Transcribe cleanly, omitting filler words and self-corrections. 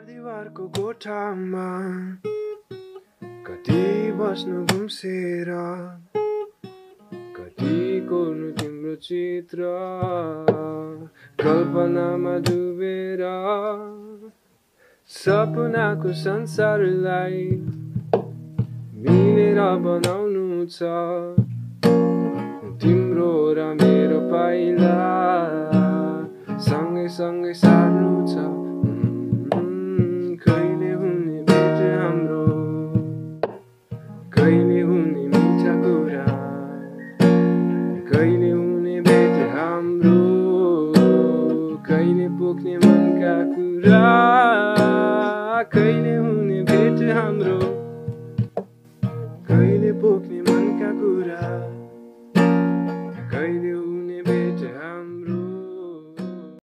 दिवारको कोठामा कति बस्नु घुम्सेर, कति कोर्नु तिम्रो चित्र, कल्पनामा डुबेर सपनाको संसारलाई मिलेर बनाउनु छ तिम्रो र मेरो पाइला सँगै सँगै सार्नु छ। कहिले हुने भेट हाम्रो, कहिले हुने मिठा कुरा, कहिले हुने भेट हाम्रो, कहिले पोख्ने मनका कुरा, कहिले हुने भेट हाम्रो।